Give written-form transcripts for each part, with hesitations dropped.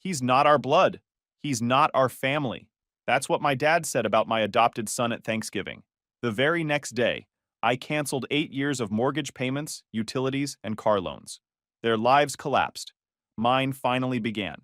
He's not our blood. He's not our family. That's what my dad said about my adopted son at Thanksgiving. The very next day, I canceled 8 years of mortgage payments, utilities, and car loans. Their lives collapsed. Mine finally began.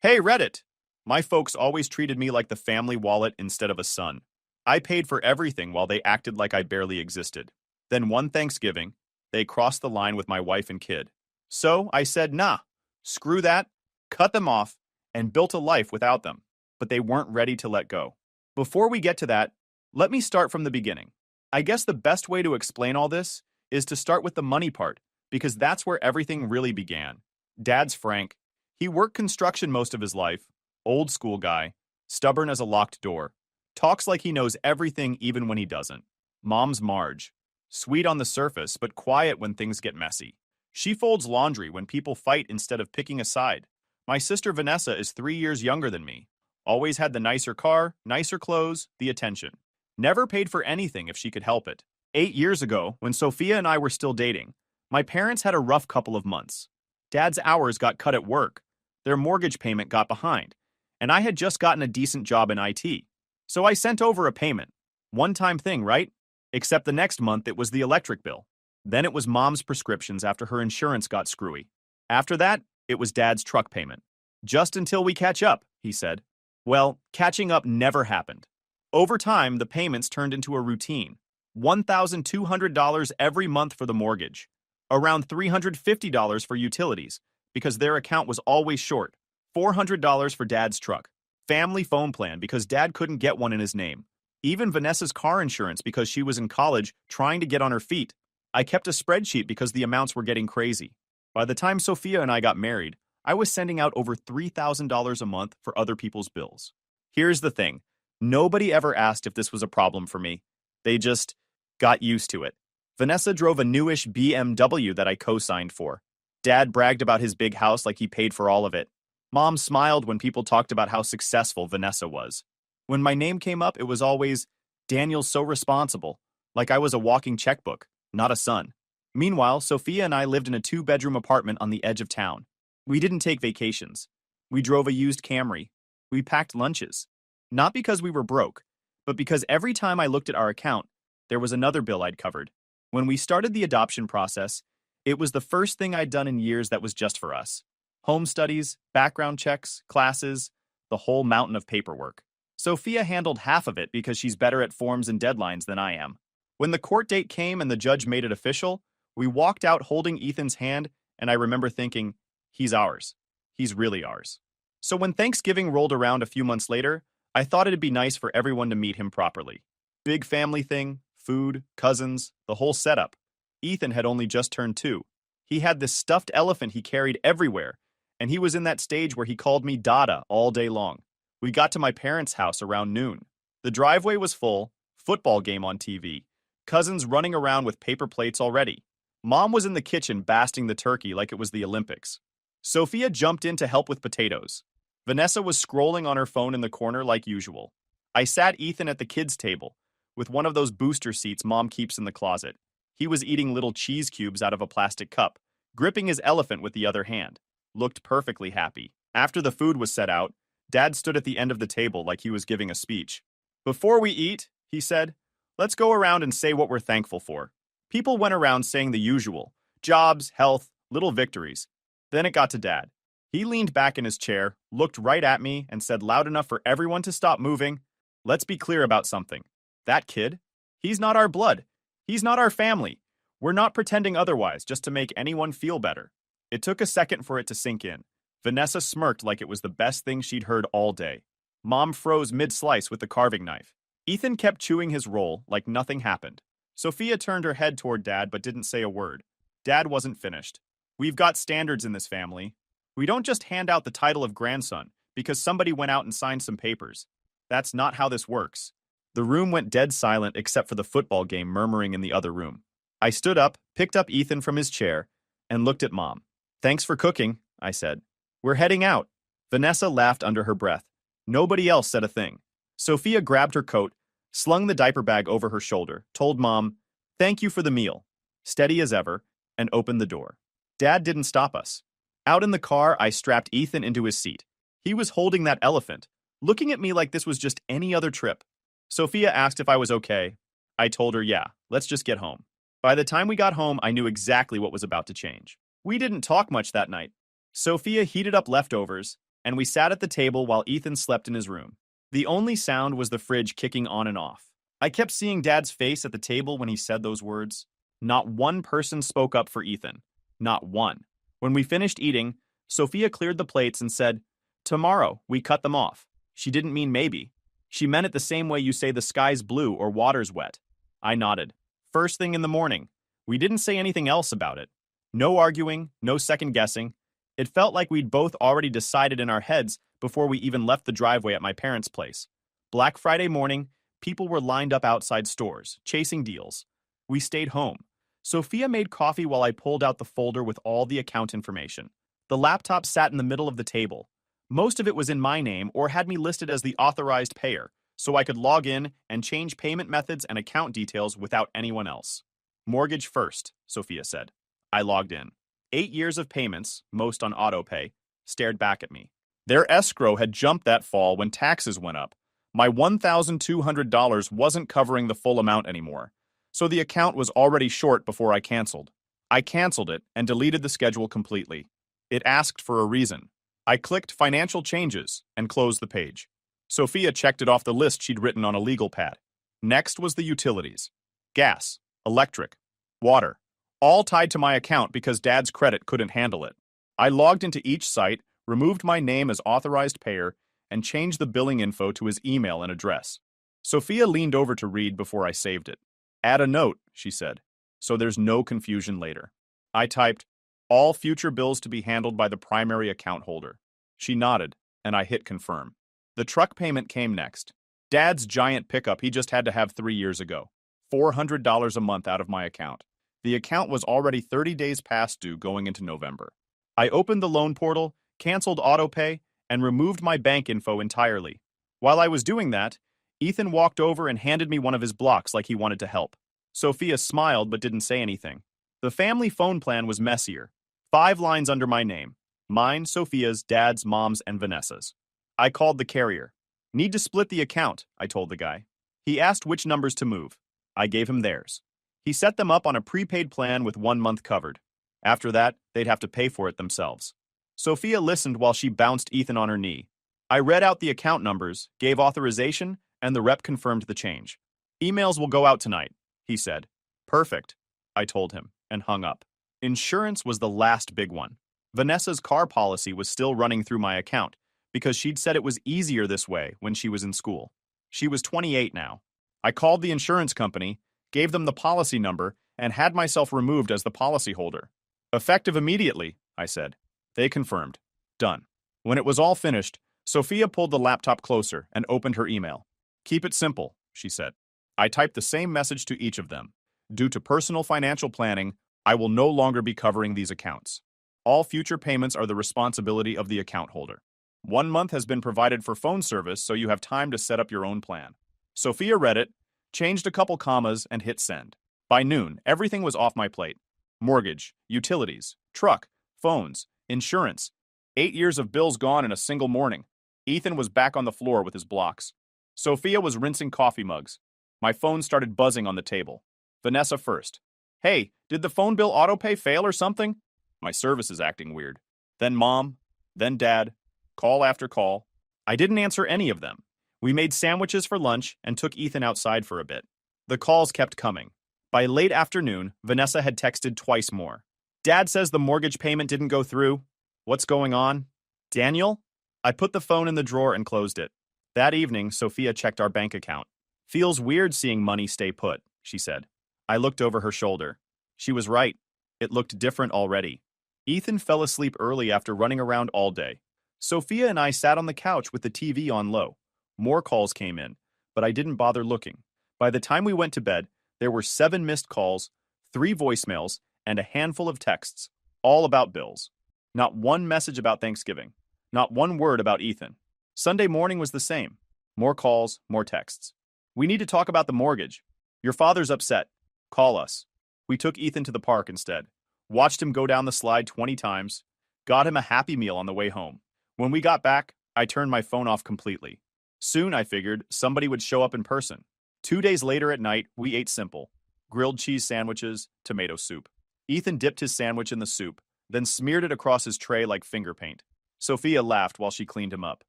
Hey, Reddit! My folks always treated me like the family wallet instead of a son. I paid for everything while they acted like I barely existed. Then one Thanksgiving, they crossed the line with my wife and kid. So I said, nah, screw that, cut them off, and built a life without them. But they weren't ready to let go. Before we get to that, let me start from the beginning. I guess the best way to explain all this is to start with the money part, because that's where everything really began. Dad's Frank. He worked construction most of his life, old school guy, stubborn as a locked door, talks like he knows everything even when he doesn't. Mom's Marge. Sweet on the surface, but quiet when things get messy. She folds laundry when people fight instead of picking a side. My sister Vanessa is 3 years younger than me. Always had the nicer car, nicer clothes, the attention. Never paid for anything if she could help it. 8 years ago, when Sophia and I were still dating, my parents had a rough couple of months. Dad's hours got cut at work. Their mortgage payment got behind. And I had just gotten a decent job in IT. So I sent over a payment. One-time thing, right? Except the next month it was the electric bill. Then it was Mom's prescriptions after her insurance got screwy. After that, it was Dad's truck payment. Just until we catch up, he said. Well, catching up never happened. Over time, the payments turned into a routine. $1,200 every month for the mortgage. Around $350 for utilities, because their account was always short. $400 for Dad's truck. Family phone plan because Dad couldn't get one in his name. Even Vanessa's car insurance because she was in college trying to get on her feet. I kept a spreadsheet because the amounts were getting crazy. By the time Sophia and I got married, I was sending out over $3,000 a month for other people's bills. Here's the thing. Nobody ever asked if this was a problem for me. They just got used to it. Vanessa drove a newish BMW that I co-signed for. Dad bragged about his big house like he paid for all of it. Mom smiled when people talked about how successful Vanessa was. When my name came up, it was always, Daniel's so responsible, like I was a walking checkbook, not a son. Meanwhile, Sophia and I lived in a 2-bedroom apartment on the edge of town. We didn't take vacations. We drove a used Camry. We packed lunches. Not because we were broke, but because every time I looked at our account, there was another bill I'd covered. When we started the adoption process, it was the first thing I'd done in years that was just for us. Home studies, background checks, classes, the whole mountain of paperwork. Sophia handled half of it because she's better at forms and deadlines than I am. When the court date came and the judge made it official, we walked out holding Ethan's hand, and I remember thinking, he's ours. He's really ours. So when Thanksgiving rolled around a few months later, I thought it'd be nice for everyone to meet him properly. Big family thing, food, cousins, the whole setup. Ethan had only just turned 2. He had this stuffed elephant he carried everywhere, and he was in that stage where he called me Dada all day long. We got to my parents' house around noon. The driveway was full, football game on TV, cousins running around with paper plates already. Mom was in the kitchen basting the turkey like it was the Olympics. Sophia jumped in to help with potatoes. Vanessa was scrolling on her phone in the corner like usual. I sat Ethan at the kids' table, with one of those booster seats Mom keeps in the closet. He was eating little cheese cubes out of a plastic cup, gripping his elephant with the other hand. Looked perfectly happy. After the food was set out, Dad stood at the end of the table like he was giving a speech. Before we eat, he said, let's go around and say what we're thankful for. People went around saying the usual. Jobs, health, little victories. Then it got to Dad. He leaned back in his chair, looked right at me, and said loud enough for everyone to stop moving, let's be clear about something. That kid, he's not our blood. He's not our family. We're not pretending otherwise just to make anyone feel better. It took a second for it to sink in. Vanessa smirked like it was the best thing she'd heard all day. Mom froze mid-slice with the carving knife. Ethan kept chewing his roll like nothing happened. Sophia turned her head toward Dad but didn't say a word. Dad wasn't finished. We've got standards in this family. We don't just hand out the title of grandson because somebody went out and signed some papers. That's not how this works. The room went dead silent except for the football game murmuring in the other room. I stood up, picked up Ethan from his chair, and looked at Mom. Thanks for cooking, I said. We're heading out. Vanessa laughed under her breath. Nobody else said a thing. Sophia grabbed her coat, slung the diaper bag over her shoulder, told Mom, thank you for the meal, steady as ever, and opened the door. Dad didn't stop us. Out in the car, I strapped Ethan into his seat. He was holding that elephant, looking at me like this was just any other trip. Sophia asked if I was okay. I told her, yeah, let's just get home. By the time we got home, I knew exactly what was about to change. We didn't talk much that night. Sophia heated up leftovers, and we sat at the table while Ethan slept in his room. The only sound was the fridge kicking on and off. I kept seeing Dad's face at the table when he said those words. Not one person spoke up for Ethan. Not one. When we finished eating, Sophia cleared the plates and said, "Tomorrow, we cut them off." She didn't mean maybe. She meant it the same way you say the sky's blue or water's wet. I nodded. First thing in the morning. We didn't say anything else about it. No arguing, no second guessing. It felt like we'd both already decided in our heads before we even left the driveway at my parents' place. Black Friday morning, people were lined up outside stores, chasing deals. We stayed home. Sophia made coffee while I pulled out the folder with all the account information. The laptop sat in the middle of the table. Most of it was in my name or had me listed as the authorized payer, so I could log in and change payment methods and account details without anyone else. Mortgage first, Sophia said. I logged in. 8 years of payments, most on autopay, stared back at me. Their escrow had jumped that fall when taxes went up. My $1,200 wasn't covering the full amount anymore, so the account was already short before I canceled. I canceled it and deleted the schedule completely. It asked for a reason. I clicked Financial Changes and closed the page. Sophia checked it off the list she'd written on a legal pad. Next was the utilities. Gas, electric, water, all tied to my account because Dad's credit couldn't handle it. I logged into each site, removed my name as authorized payer, and changed the billing info to his email and address. Sophia leaned over to read before I saved it. Add a note, she said, so there's no confusion later. I typed, all future bills to be handled by the primary account holder. She nodded, and I hit confirm. The truck payment came next. Dad's giant pickup he just had to have 3 years ago. $400 a month out of my account. The account was already 30 days past due going into November. I opened the loan portal, canceled autopay, and removed my bank info entirely. While I was doing that, Ethan walked over and handed me one of his blocks like he wanted to help. Sophia smiled but didn't say anything. The family phone plan was messier. 5 lines under my name. Mine, Sophia's, Dad's, Mom's, and Vanessa's. I called the carrier. Need to split the account, I told the guy. He asked which numbers to move. I gave him theirs. He set them up on a prepaid plan with 1 month covered. After that, they'd have to pay for it themselves. Sophia listened while she bounced Ethan on her knee. I read out the account numbers, gave authorization, and the rep confirmed the change. Emails will go out tonight, he said. Perfect, I told him, and hung up. Insurance was the last big one. Vanessa's car policy was still running through my account because she'd said it was easier this way when she was in school. She was 28 now. I called the insurance company, gave them the policy number, and had myself removed as the policyholder. Effective immediately, I said. They confirmed. Done. When it was all finished, Sophia pulled the laptop closer and opened her email. Keep it simple, she said. I typed the same message to each of them. Due to personal financial planning, I will no longer be covering these accounts. All future payments are the responsibility of the account holder. 1 month has been provided for phone service, so you have time to set up your own plan. Sophia read it, changed a couple commas, and hit send. By noon, everything was off my plate. Mortgage, utilities, truck, phones, insurance. 8 years of bills gone in a single morning. Ethan was back on the floor with his blocks. Sophia was rinsing coffee mugs. My phone started buzzing on the table. Vanessa first. Hey, did the phone bill autopay fail or something? My service is acting weird. Then Mom, then Dad, call after call. I didn't answer any of them. We made sandwiches for lunch and took Ethan outside for a bit. The calls kept coming. By late afternoon, Vanessa had texted twice more. Dad says the mortgage payment didn't go through. What's going on? Daniel? I put the phone in the drawer and closed it. That evening, Sophia checked our bank account. Feels weird seeing money stay put, she said. I looked over her shoulder. She was right. It looked different already. Ethan fell asleep early after running around all day. Sophia and I sat on the couch with the TV on low. More calls came in, but I didn't bother looking. By the time we went to bed, there were 7 missed calls, 3 voicemails, and a handful of texts, all about bills. Not one message about Thanksgiving. Not one word about Ethan. Sunday morning was the same. More calls, more texts. We need to talk about the mortgage. Your father's upset. Call us. We took Ethan to the park instead. Watched him go down the slide 20 times. Got him a Happy Meal on the way home. When we got back, I turned my phone off completely. Soon, I figured, somebody would show up in person. 2 days later at night, we ate simple. Grilled cheese sandwiches, tomato soup. Ethan dipped his sandwich in the soup, then smeared it across his tray like finger paint. Sophia laughed while she cleaned him up.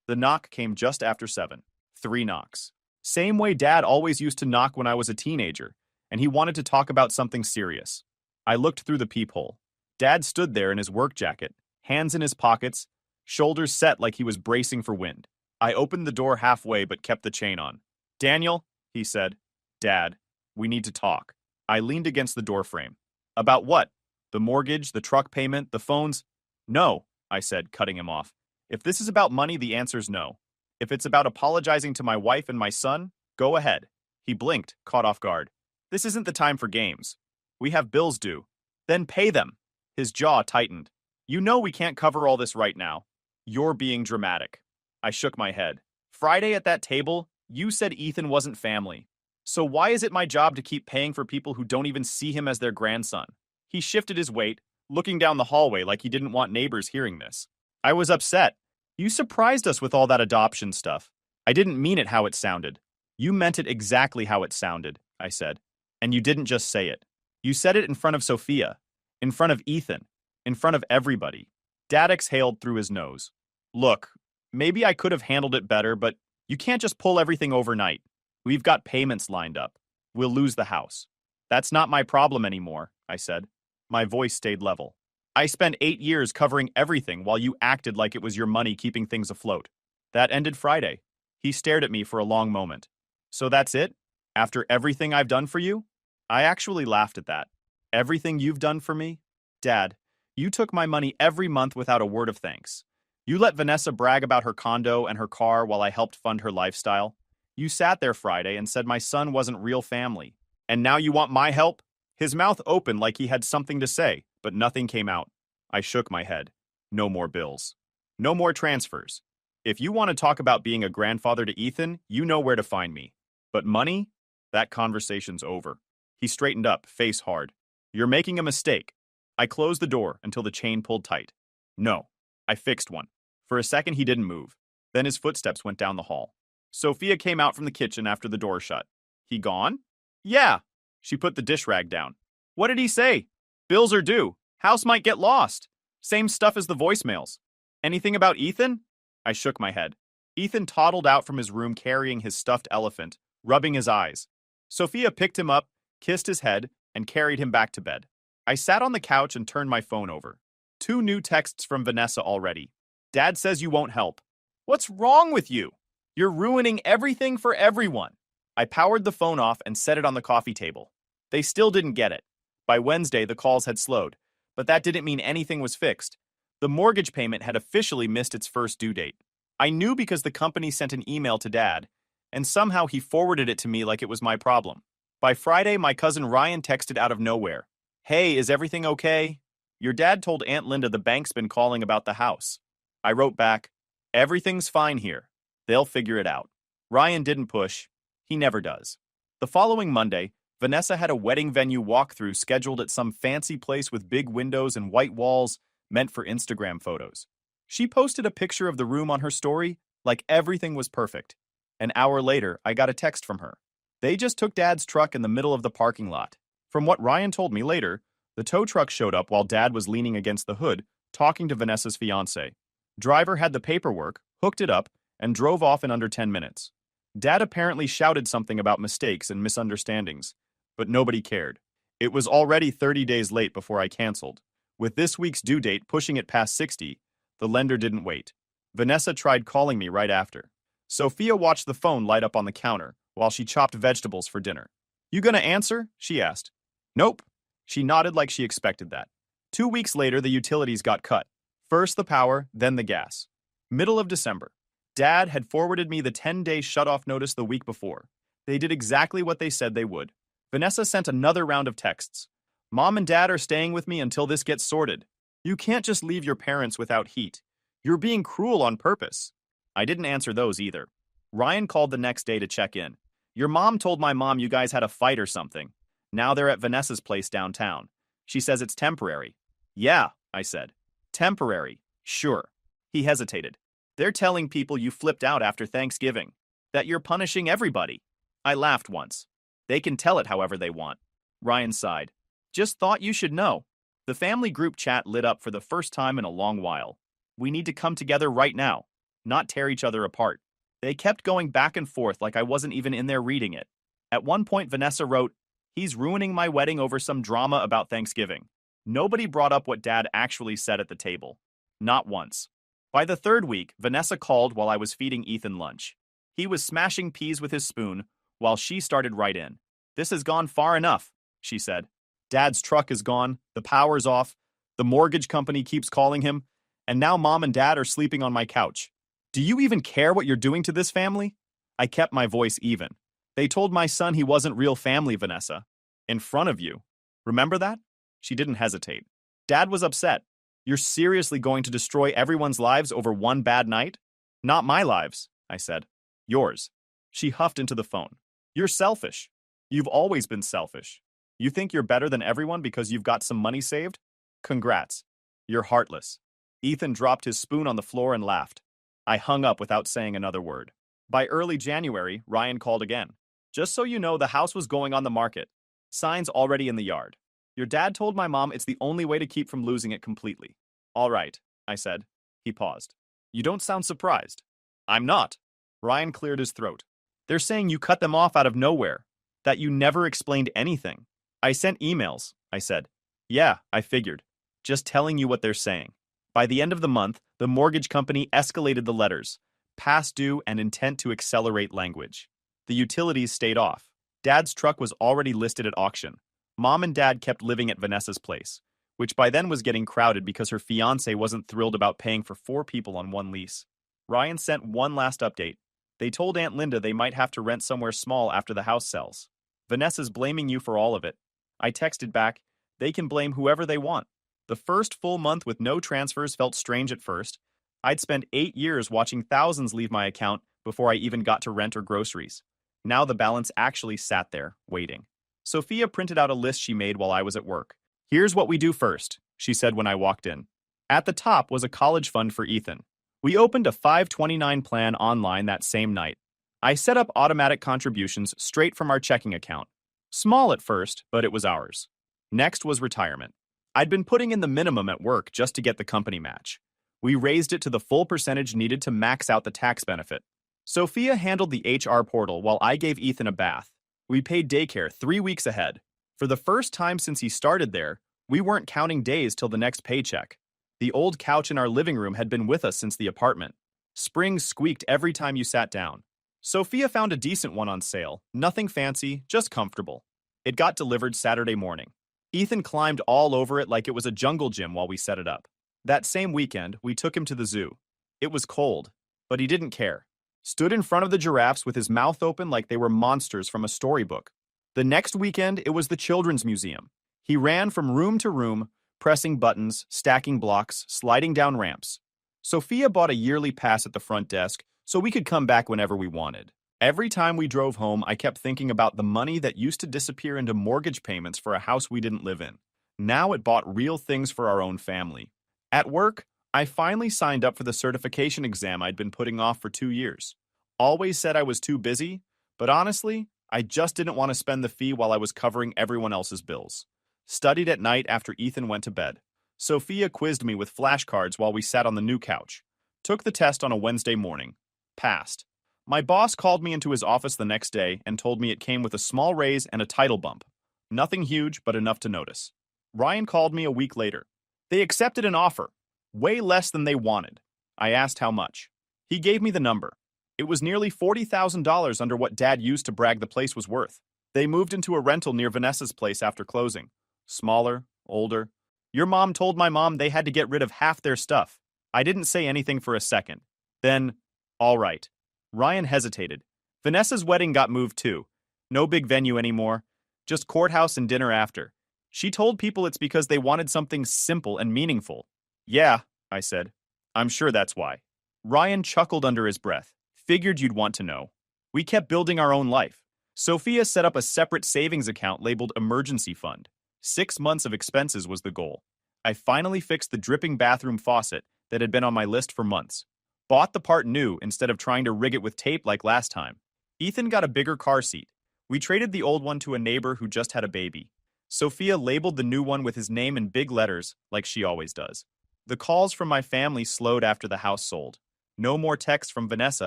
The knock came just after 7. 3 knocks. Same way Dad always used to knock when I was a teenager, and he wanted to talk about something serious. I looked through the peephole. Dad stood there in his work jacket, hands in his pockets, shoulders set like he was bracing for wind. I opened the door halfway but kept the chain on. "Daniel," he said. "Dad, we need to talk." I leaned against the doorframe. "About what? The mortgage, the truck payment, the phones?" "No," I said, cutting him off. "If this is about money, the answer's no. If it's about apologizing to my wife and my son, go ahead." He blinked, caught off guard. "This isn't the time for games. We have bills due. Then pay them." His jaw tightened. "You know we can't cover all this right now. You're being dramatic." I shook my head. "Friday at that table, you said Ethan wasn't family. So why is it my job to keep paying for people who don't even see him as their grandson?" He shifted his weight, looking down the hallway like he didn't want neighbors hearing this. I was upset. "You surprised us with all that adoption stuff." "I didn't mean it how it sounded." "You meant it exactly how it sounded," I said. "And you didn't just say it. You said it in front of Sophia, in front of Ethan, in front of everybody." Dad exhaled through his nose. "Look, maybe I could have handled it better, but you can't just pull everything overnight. We've got payments lined up. We'll lose the house." "That's not my problem anymore," I said. My voice stayed level. "I spent 8 years covering everything while you acted like it was your money keeping things afloat." That ended Friday. He stared at me for a long moment. "So that's it? After everything I've done for you?" I actually laughed at that. "Everything you've done for me?" "Dad, you took my money every month without a word of thanks. You let Vanessa brag about her condo and her car while I helped fund her lifestyle. You sat there Friday and said my son wasn't real family. And now you want my help?" His mouth opened like he had something to say, but nothing came out. I shook my head. "No more bills. No more transfers. If you want to talk about being a grandfather to Ethan, you know where to find me. But money? That conversation's over." He straightened up, face hard. "You're making a mistake." I closed the door until the chain pulled tight. "No." I fixed one. For a second, he didn't move. Then his footsteps went down the hall. Sophia came out from the kitchen after the door shut. "He gone?" "Yeah." She put the dish rag down. "What did he say?" "Bills are due. House might get lost. Same stuff as the voicemails." "Anything about Ethan?" I shook my head. Ethan toddled out from his room carrying his stuffed elephant, rubbing his eyes. Sophia picked him up, kissed his head, and carried him back to bed. I sat on the couch and turned my phone over. 2 new texts from Vanessa already. "Dad says you won't help." "What's wrong with you? You're ruining everything for everyone." I powered the phone off and set it on the coffee table. They still didn't get it. By Wednesday, the calls had slowed, but that didn't mean anything was fixed. The mortgage payment had officially missed its first due date. I knew because the company sent an email to Dad, and somehow he forwarded it to me like it was my problem. By Friday, my cousin Ryan texted out of nowhere. "Hey, is everything okay? Your dad told Aunt Linda the bank's been calling about the house." I wrote back, "Everything's fine here. They'll figure it out." Ryan didn't push. He never does. The following Monday, Vanessa had a wedding venue walkthrough scheduled at some fancy place with big windows and white walls meant for Instagram photos. She posted a picture of the room on her story like everything was perfect. An hour later, I got a text from her. They just took Dad's truck in the middle of the parking lot. From what Ryan told me later, the tow truck showed up while Dad was leaning against the hood, talking to Vanessa's fiancé. Driver had the paperwork, hooked it up, and drove off in under 10 minutes. Dad apparently shouted something about mistakes and misunderstandings, but nobody cared. It was already 30 days late before I canceled. With this week's due date pushing it past 60, the lender didn't wait. Vanessa tried calling me right after. Sophia watched the phone light up on the counter while she chopped vegetables for dinner. "You gonna answer?" she asked. "Nope." She nodded like she expected that. 2 weeks later, the utilities got cut. First the power, then the gas. Middle of December. Dad had forwarded me the 10-day shutoff notice the week before. They did exactly what they said they would. Vanessa sent another round of texts. "Mom and Dad are staying with me until this gets sorted. You can't just leave your parents without heat. You're being cruel on purpose." I didn't answer those either. Ryan called the next day to check in. "Your mom told my mom you guys had a fight or something. Now they're at Vanessa's place downtown. She says it's temporary." "Yeah," I said. "Temporary. Sure." He hesitated. They're telling people you flipped out after Thanksgiving, that you're punishing everybody. I laughed once. They can tell it however they want. Ryan sighed. Just thought you should know. The family group chat lit up for the first time in a long while. We need to come together right now, not tear each other apart. They kept going back and forth like I wasn't even in there reading it. At one point, Vanessa wrote, "He's ruining my wedding over some drama about Thanksgiving." Nobody brought up what Dad actually said at the table. Not once. By the third week, Vanessa called while I was feeding Ethan lunch. He was smashing peas with his spoon, while she started right in. "This has gone far enough," she said. "Dad's truck is gone, the power's off, the mortgage company keeps calling him, and now Mom and Dad are sleeping on my couch. Do you even care what you're doing to this family?" I kept my voice even. "They told my son he wasn't real family, Vanessa. In front of you. Remember that?" She didn't hesitate. "Dad was upset. You're seriously going to destroy everyone's lives over one bad night?" "Not my lives," I said. "Yours." She huffed into the phone. "You're selfish. You've always been selfish. You think you're better than everyone because you've got some money saved? Congrats. You're heartless." Ethan dropped his spoon on the floor and laughed. I hung up without saying another word. By early January, Ryan called again. "Just so you know, the house was going on the market. Signs already in the yard. Your dad told my mom it's the only way to keep from losing it completely." "All right," I said. He paused. "You don't sound surprised." "I'm not." Ryan cleared his throat. "They're saying you cut them off out of nowhere, that you never explained anything." "I sent emails," I said. "Yeah, I figured. Just telling you what they're saying." By the end of the month, the mortgage company escalated the letters, past due and intent to accelerate language. The utilities stayed off. Dad's truck was already listed at auction. Mom and Dad kept living at Vanessa's place, which by then was getting crowded because her fiancé wasn't thrilled about paying for 4 people on one lease. Ryan sent one last update. They told Aunt Linda they might have to rent somewhere small after the house sells. "Vanessa's blaming you for all of it." I texted back, "They can blame whoever they want." The first full month with no transfers felt strange at first. I'd spent 8 years watching thousands leave my account before I even got to rent or groceries. Now the balance actually sat there, waiting. Sophia printed out a list she made while I was at work. "Here's what we do first," she said when I walked in. At the top was a college fund for Ethan. We opened a 529 plan online that same night. I set up automatic contributions straight from our checking account. Small at first, but it was ours. Next was retirement. I'd been putting in the minimum at work just to get the company match. We raised it to the full percentage needed to max out the tax benefit. Sophia handled the HR portal while I gave Ethan a bath. We paid daycare 3 weeks ahead. For the first time since he started there, we weren't counting days till the next paycheck. The old couch in our living room had been with us since the apartment. Springs squeaked every time you sat down. Sophia found a decent one on sale, nothing fancy, just comfortable. It got delivered Saturday morning. Ethan climbed all over it like it was a jungle gym while we set it up. That same weekend, we took him to the zoo. It was cold, but he didn't care. Stood in front of the giraffes with his mouth open like they were monsters from a storybook. The next weekend, it was the Children's Museum. He ran from room to room, pressing buttons, stacking blocks, sliding down ramps. Sophia bought a yearly pass at the front desk so we could come back whenever we wanted. Every time we drove home, I kept thinking about the money that used to disappear into mortgage payments for a house we didn't live in. Now it bought real things for our own family. At work, I finally signed up for the certification exam I'd been putting off for 2 years. Always said I was too busy, but honestly, I just didn't want to spend the fee while I was covering everyone else's bills. Studied at night after Ethan went to bed. Sophia quizzed me with flashcards while we sat on the new couch. Took the test on a Wednesday morning. Passed. My boss called me into his office the next day and told me it came with a small raise and a title bump. Nothing huge, but enough to notice. Ryan called me a week later. They accepted an offer. Way less than they wanted. I asked how much. He gave me the number. It was nearly $40,000 under what Dad used to brag the place was worth. They moved into a rental near Vanessa's place after closing. Smaller, older. Your mom told my mom they had to get rid of half their stuff. I didn't say anything for a second. Then, all right. Ryan hesitated. Vanessa's wedding got moved too. No big venue anymore. Just courthouse and dinner after. She told people it's because they wanted something simple and meaningful. Yeah, I said. I'm sure that's why. Ryan chuckled under his breath. Figured you'd want to know. We kept building our own life. Sophia set up a separate savings account labeled emergency fund. 6 months of expenses was the goal. I finally fixed the dripping bathroom faucet that had been on my list for months. Bought the part new instead of trying to rig it with tape like last time. Ethan got a bigger car seat. We traded the old one to a neighbor who just had a baby. Sophia labeled the new one with his name in big letters, like she always does. The calls from my family slowed after the house sold. No more texts from Vanessa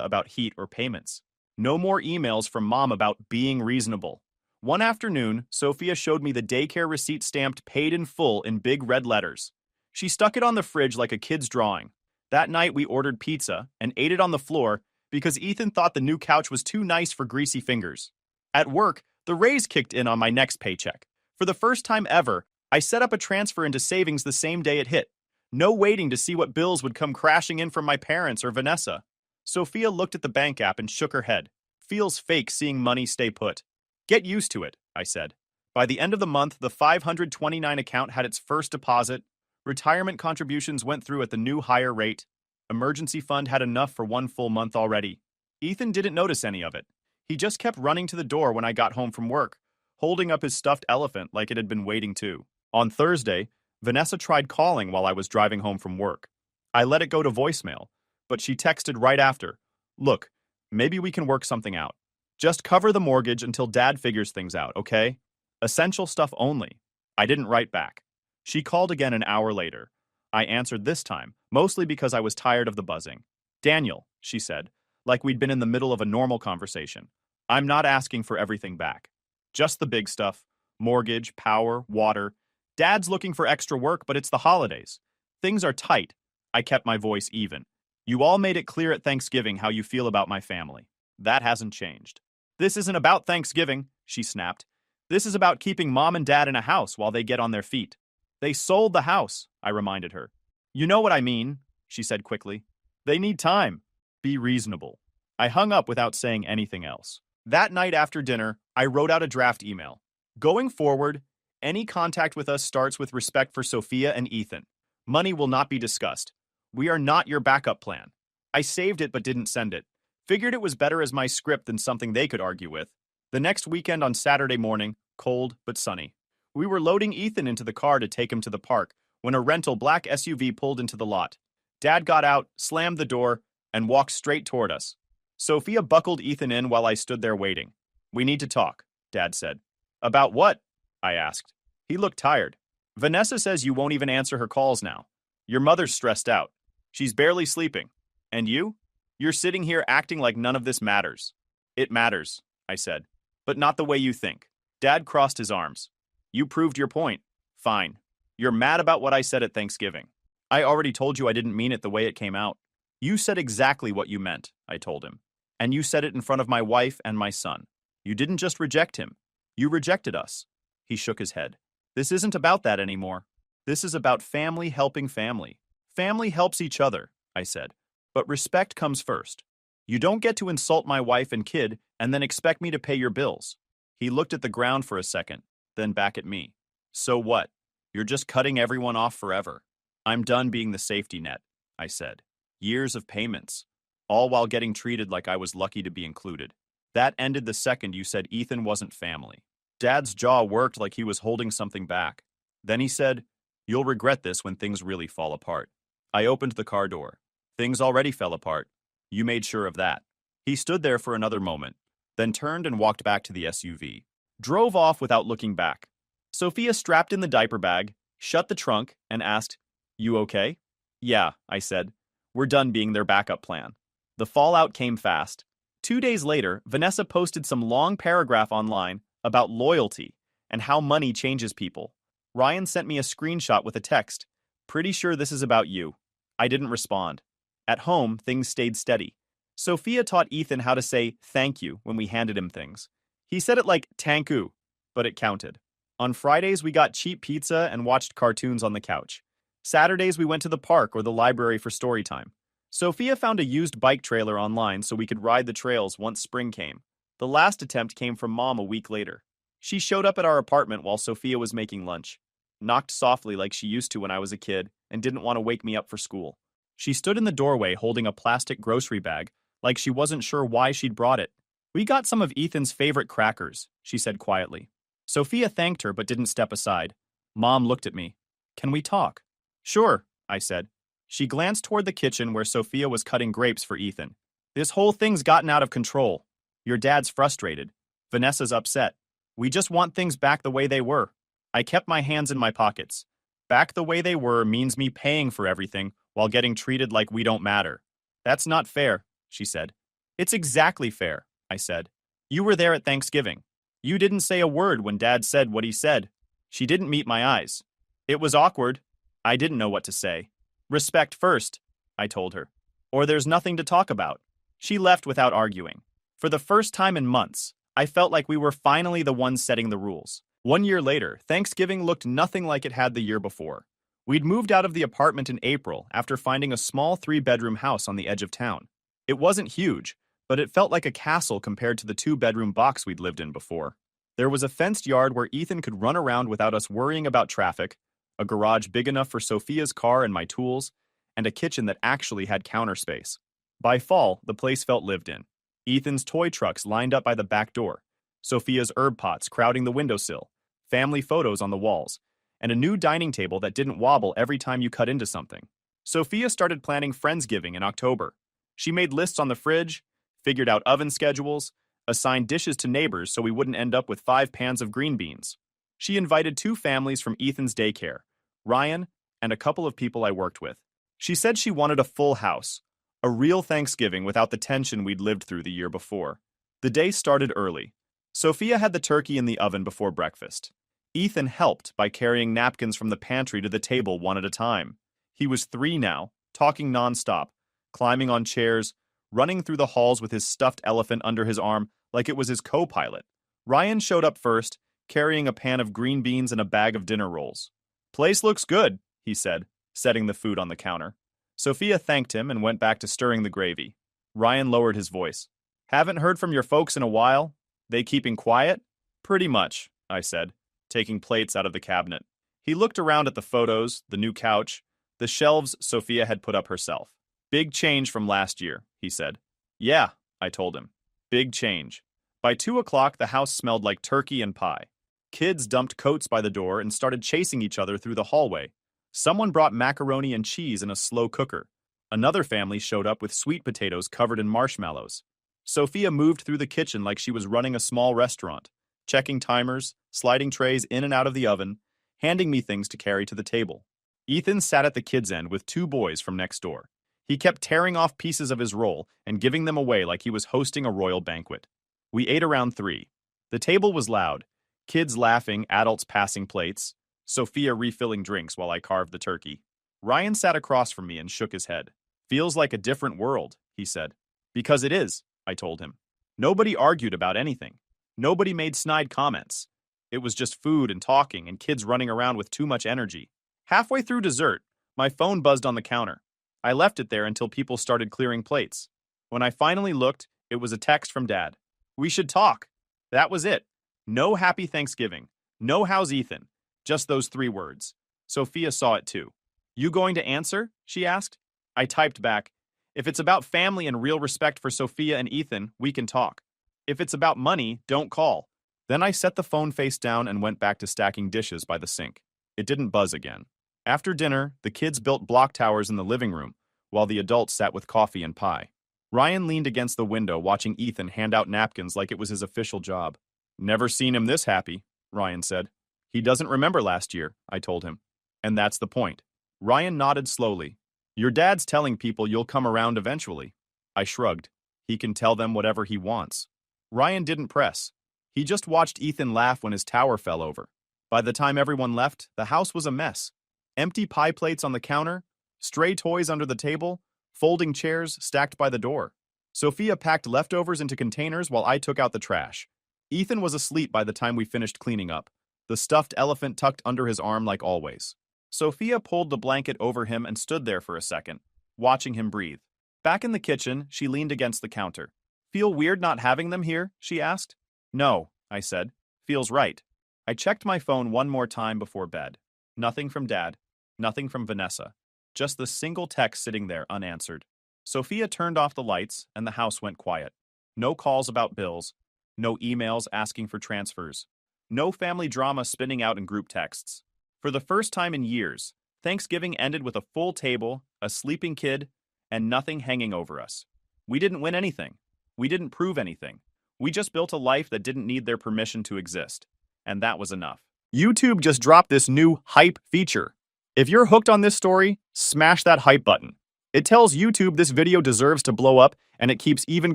about heat or payments. No more emails from Mom about being reasonable. One afternoon, Sophia showed me the daycare receipt stamped paid in full in big red letters. She stuck it on the fridge like a kid's drawing. That night we ordered pizza and ate it on the floor because Ethan thought the new couch was too nice for greasy fingers. At work, the raise kicked in on my next paycheck. For the first time ever, I set up a transfer into savings the same day it hit. No waiting to see what bills would come crashing in from my parents or Vanessa. Sophia looked at the bank app and shook her head. Feels fake seeing money stay put. Get used to it, I said. By the end of the month, the 529 account had its first deposit. Retirement contributions went through at the new higher rate. Emergency fund had enough for one full month already. Ethan didn't notice any of it. He just kept running to the door when I got home from work, holding up his stuffed elephant like it had been waiting too. On Thursday, Vanessa tried calling while I was driving home from work. I let it go to voicemail, but she texted right after, "Look, maybe we can work something out. Just cover the mortgage until Dad figures things out, okay? Essential stuff only." I didn't write back. She called again an hour later. I answered this time, mostly because I was tired of the buzzing. "Daniel," she said, like we'd been in the middle of a normal conversation. "I'm not asking for everything back. Just the big stuff. Mortgage, power, water. Dad's looking for extra work, but it's the holidays. Things are tight." I kept my voice even. "You all made it clear at Thanksgiving how you feel about my family. That hasn't changed." "This isn't about Thanksgiving," she snapped. "This is about keeping Mom and Dad in a house while they get on their feet." "They sold the house," I reminded her. "You know what I mean," she said quickly. "They need time. Be reasonable." I hung up without saying anything else. That night after dinner, I wrote out a draft email. Going forward, any contact with us starts with respect for Sophia and Ethan. Money will not be discussed. We are not your backup plan. I saved it but didn't send it. Figured it was better as my script than something they could argue with. The next weekend on Saturday morning, cold but sunny. We were loading Ethan into the car to take him to the park when a rental black SUV pulled into the lot. Dad got out, slammed the door, and walked straight toward us. Sophia buckled Ethan in while I stood there waiting. "We need to talk," Dad said. "About what?" I asked. He looked tired. "Vanessa says you won't even answer her calls now. Your mother's stressed out. She's barely sleeping. And you? You're sitting here acting like none of this matters." "It matters," I said, "but not the way you think." Dad crossed his arms. "You proved your point. Fine. You're mad about what I said at Thanksgiving. I already told you I didn't mean it the way it came out." "You said exactly what you meant," I told him. "And you said it in front of my wife and my son. You didn't just reject him. You rejected us." He shook his head. "This isn't about that anymore. This is about family helping family. Family helps each other," I said. "But respect comes first. You don't get to insult my wife and kid and then expect me to pay your bills." He looked at the ground for a second, then back at me. "So what? You're just cutting everyone off forever." "I'm done being the safety net," I said. "Years of payments, all while getting treated like I was lucky to be included. That ended the second you said Ethan wasn't family." Dad's jaw worked like he was holding something back. Then he said, "You'll regret this when things really fall apart." I opened the car door. "Things already fell apart. You made sure of that." He stood there for another moment, then turned and walked back to the SUV. Drove off without looking back. Sophia strapped in the diaper bag, shut the trunk, and asked, "You okay?" "Yeah," I said. "We're done being their backup plan." The fallout came fast. 2 days later, Vanessa posted some long paragraph online about loyalty and how money changes people. Ryan sent me a screenshot with a text. "Pretty sure this is about you." I didn't respond. At home, things stayed steady. Sophia taught Ethan how to say thank you when we handed him things. He said it like tanku, but it counted. On Fridays, we got cheap pizza and watched cartoons on the couch. Saturdays, we went to the park or the library for story time. Sophia found a used bike trailer online so we could ride the trails once spring came. The last attempt came from Mom a week later. She showed up at our apartment while Sophia was making lunch. Knocked softly like she used to when I was a kid and didn't want to wake me up for school. She stood in the doorway holding a plastic grocery bag like she wasn't sure why she'd brought it. "We got some of Ethan's favorite crackers," she said quietly. Sophia thanked her but didn't step aside. Mom looked at me. "Can we talk?" "Sure," I said. She glanced toward the kitchen where Sophia was cutting grapes for Ethan. This whole thing's gotten out of control. Your dad's frustrated. Vanessa's upset. We just want things back the way they were. I kept my hands in my pockets. Back the way they were means me paying for everything while getting treated like we don't matter. That's not fair, she said. It's exactly fair, I said. You were there at Thanksgiving. You didn't say a word when Dad said what he said. She didn't meet my eyes. It was awkward. I didn't know what to say. Respect first, I told her. Or there's nothing to talk about. She left without arguing. For the first time in months, I felt like we were finally the ones setting the rules. 1 year later, Thanksgiving looked nothing like it had the year before. We'd moved out of the apartment in April after finding a small 3-bedroom house on the edge of town. It wasn't huge, but it felt like a castle compared to the 2-bedroom box we'd lived in before. There was a fenced yard where Ethan could run around without us worrying about traffic, a garage big enough for Sophia's car and my tools, and a kitchen that actually had counter space. By fall, the place felt lived in. Ethan's toy trucks lined up by the back door, Sophia's herb pots crowding the windowsill, family photos on the walls, and a new dining table that didn't wobble every time you cut into something. Sophia started planning Friendsgiving in October. She made lists on the fridge, figured out oven schedules, assigned dishes to neighbors so we wouldn't end up with 5 pans of green beans. She invited 2 families from Ethan's daycare, Ryan and a couple of people I worked with. She said she wanted a full house, a real Thanksgiving without the tension we'd lived through the year before. The day started early. Sophia had the turkey in the oven before breakfast. Ethan helped by carrying napkins from the pantry to the table one at a time. He was 3 now, talking nonstop, climbing on chairs, running through the halls with his stuffed elephant under his arm like it was his co-pilot. Ryan showed up first, carrying a pan of green beans and a bag of dinner rolls. "Place looks good," he said, setting the food on the counter. Sophia thanked him and went back to stirring the gravy. Ryan lowered his voice. "Haven't heard from your folks in a while? They keeping quiet?" "Pretty much," I said, taking plates out of the cabinet. He looked around at the photos, the new couch, the shelves Sophia had put up herself. "Big change from last year," he said. "Yeah," I told him. Big change. By 2 o'clock, the house smelled like turkey and pie. Kids dumped coats by the door and started chasing each other through the hallway. Someone brought macaroni and cheese in a slow cooker. Another family showed up with sweet potatoes covered in marshmallows. Sophia moved through the kitchen like she was running a small restaurant, checking timers, sliding trays in and out of the oven, handing me things to carry to the table. Ethan sat at the kids' end with 2 boys from next door. He kept tearing off pieces of his roll and giving them away like he was hosting a royal banquet. We ate around 3. The table was loud, kids laughing, adults passing plates, Sophia refilling drinks while I carved the turkey. Ryan sat across from me and shook his head. "Feels like a different world," he said. "Because it is," I told him. Nobody argued about anything. Nobody made snide comments. It was just food and talking and kids running around with too much energy. Halfway through dessert, my phone buzzed on the counter. I left it there until people started clearing plates. When I finally looked, it was a text from Dad. "We should talk." That was it. No happy Thanksgiving. No how's Ethan. Just those 3 words. Sophia saw it too. "You going to answer?" she asked. I typed back, "If it's about family and real respect for Sophia and Ethan, we can talk. If it's about money, don't call." Then I set the phone face down and went back to stacking dishes by the sink. It didn't buzz again. After dinner, the kids built block towers in the living room, while the adults sat with coffee and pie. Ryan leaned against the window watching Ethan hand out napkins like it was his official job. "Never seen him this happy," Ryan said. "He doesn't remember last year," I told him. "And that's the point." Ryan nodded slowly. "Your dad's telling people you'll come around eventually." I shrugged. He can tell them whatever he wants. Ryan didn't press. He just watched Ethan laugh when his tower fell over. By the time everyone left, the house was a mess. Empty pie plates on the counter, stray toys under the table, folding chairs stacked by the door. Sophia packed leftovers into containers while I took out the trash. Ethan was asleep by the time we finished cleaning up, the stuffed elephant tucked under his arm like always. Sophia pulled the blanket over him and stood there for a second, watching him breathe. Back in the kitchen, she leaned against the counter. "Feel weird not having them here?" she asked. "No," I said. "Feels right." I checked my phone one more time before bed. Nothing from Dad. Nothing from Vanessa. Just the single text sitting there unanswered. Sophia turned off the lights, and the house went quiet. No calls about bills. No emails asking for transfers. No family drama spinning out in group texts. For the first time in years, Thanksgiving ended with a full table, a sleeping kid, and nothing hanging over us. We didn't win anything. We didn't prove anything. We just built a life that didn't need their permission to exist. And that was enough. YouTube just dropped this new hype feature. If you're hooked on this story, smash that hype button. It tells YouTube this video deserves to blow up, and it keeps even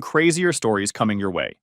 crazier stories coming your way.